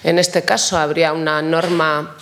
En este caso habría una norma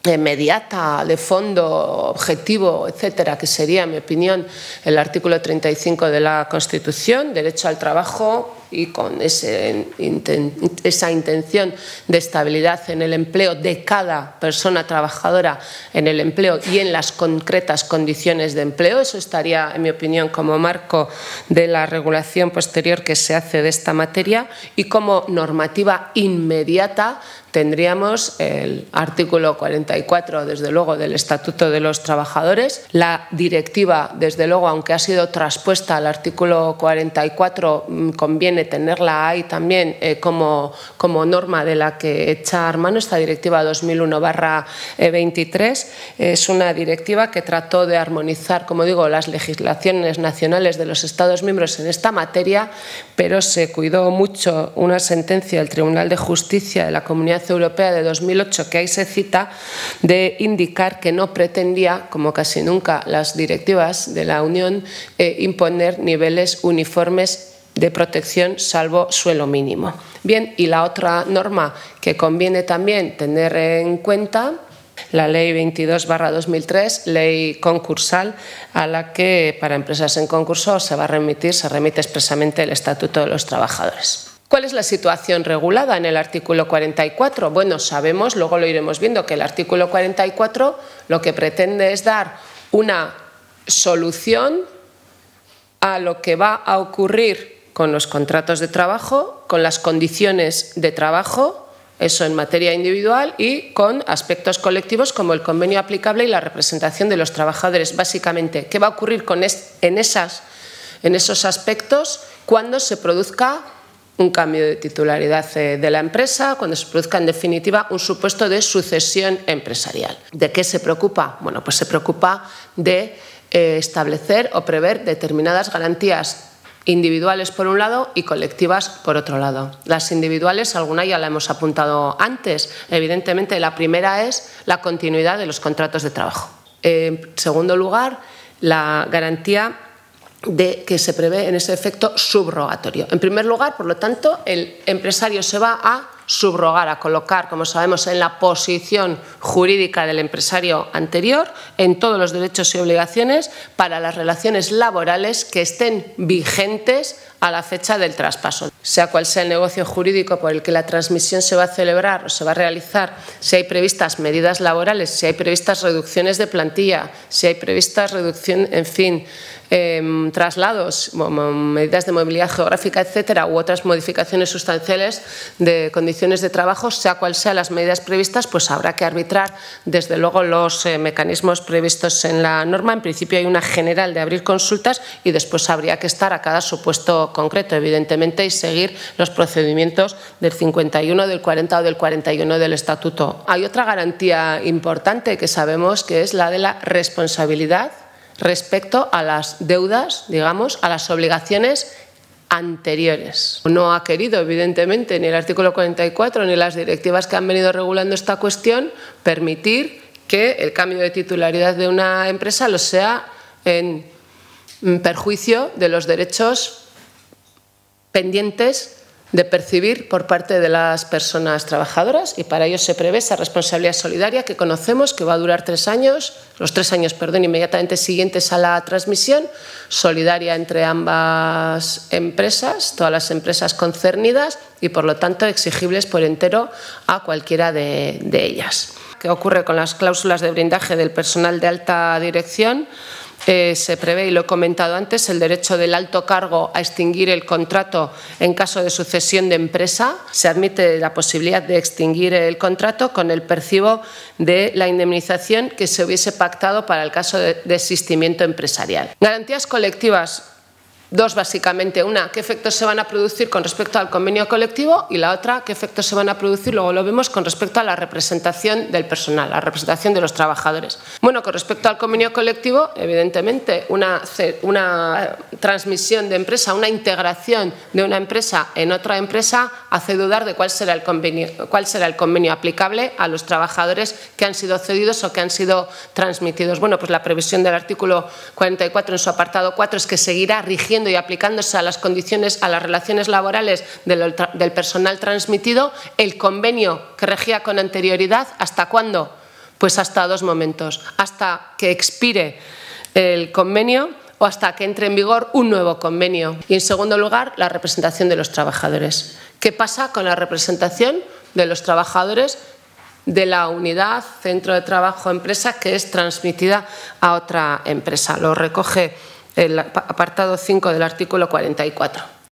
inmediata, de fondo, objetivo, etcétera, que sería, en mi opinión, el artículo 35 de la Constitución, derecho al trabajo, y con esa intención de estabilidad en el empleo de cada persona trabajadora en el empleo y en las concretas condiciones de empleo. Eso estaría, en mi opinión, como marco de la regulación posterior que se hace de esta materia, y como normativa inmediata tendríamos el artículo 44, desde luego, del Estatuto de los Trabajadores. La directiva, desde luego, aunque ha sido traspuesta al artículo 44, conviene tenerla ahí también como norma de la que echar mano. Esta directiva 2001/23 es una directiva que trató de armonizar, como digo, las legislaciones nacionales de los Estados miembros en esta materia, pero se cuidó mucho una sentencia del Tribunal de Justicia de la Comunidad Europea de 2008, que ahí se cita, de indicar que no pretendía, como casi nunca las directivas de la Unión, imponer niveles uniformes de protección salvo suelo mínimo. Bien, y la otra norma que conviene también tener en cuenta, la Ley 22/2003, ley concursal, a la que para empresas en concurso se remite expresamente el Estatuto de los Trabajadores. ¿Cuál es la situación regulada en el artículo 44? Bueno, sabemos, luego lo iremos viendo, que el artículo 44 lo que pretende es dar una solución a lo que va a ocurrir con los contratos de trabajo, con las condiciones de trabajo, eso en materia individual, y con aspectos colectivos como el convenio aplicable y la representación de los trabajadores. Básicamente, ¿qué va a ocurrir en esos aspectos cuando se produzca un cambio de titularidad de la empresa, cuando se produzca en definitiva un supuesto de sucesión empresarial? ¿De qué se preocupa? Bueno, pues se preocupa de establecer o prever determinadas garantías individuales por un lado y colectivas por otro lado. Las individuales, alguna ya la hemos apuntado antes. Evidentemente, la primera es la continuidad de los contratos de trabajo. En segundo lugar, la garantía de que se prevé en ese efecto subrogatorio. En primer lugar, por lo tanto, el empresario se va a subrogar, a colocar, como sabemos, en la posición jurídica del empresario anterior, en todos los derechos y obligaciones para las relaciones laborales que estén vigentes a la fecha del traspaso. Sea cual sea el negocio jurídico por el que la transmisión se va a celebrar o se va a realizar, si hay previstas medidas laborales, si hay previstas reducciones de plantilla, si hay previstas traslados, medidas de movilidad geográfica, etcétera, u otras modificaciones sustanciales de condiciones de trabajo, sea cual sea las medidas previstas, pues habrá que arbitrar desde luego los mecanismos previstos en la norma. En principio hay una general de abrir consultas y después habría que estar a cada supuesto concreto, evidentemente, y seguir los procedimientos del 51, del 40 o del 41 del Estatuto. Hay otra garantía importante que sabemos, que es la de la responsabilidad respecto a las deudas, digamos, a las obligaciones anteriores. No ha querido, evidentemente, ni el artículo 44 ni las directivas que han venido regulando esta cuestión permitir que el cambio de titularidad de una empresa lo sea en perjuicio de los derechos pendientes de percibir por parte de las personas trabajadoras, y para ello se prevé esa responsabilidad solidaria que conocemos, que va a durar 3 años, los 3 años, inmediatamente siguientes a la transmisión, solidaria entre ambas empresas, todas las empresas concernidas, y por lo tanto exigibles por entero a cualquiera de ellas. ¿Qué ocurre con las cláusulas de blindaje del personal de alta dirección? Se prevé, y lo he comentado antes, el derecho del alto cargo a extinguir el contrato en caso de sucesión de empresa. Se admite la posibilidad de extinguir el contrato con el percibo de la indemnización que se hubiese pactado para el caso de desistimiento empresarial. Garantías colectivas. 2, básicamente. Una, qué efectos se van a producir con respecto al convenio colectivo, y la otra, qué efectos se van a producir, luego lo vemos, con respecto a la representación del personal, la representación de los trabajadores. Bueno, con respecto al convenio colectivo, evidentemente, una transmisión de empresa, una integración de una empresa en otra empresa hace dudar de cuál será el convenio aplicable a los trabajadores que han sido cedidos o que han sido transmitidos. Bueno, pues la previsión del artículo 44 en su apartado 4 es que seguirá rigiendo siguiendo y aplicándose a las condiciones, a las relaciones laborales del personal transmitido, el convenio que regía con anterioridad. ¿Hasta cuándo? Pues hasta 2 momentos. Hasta que expire el convenio o hasta que entre en vigor un nuevo convenio. Y, en segundo lugar, la representación de los trabajadores. ¿Qué pasa con la representación de los trabajadores de la unidad, centro de trabajo, empresa, que es transmitida a otra empresa? Lo recoge el apartado 5 del artículo 44.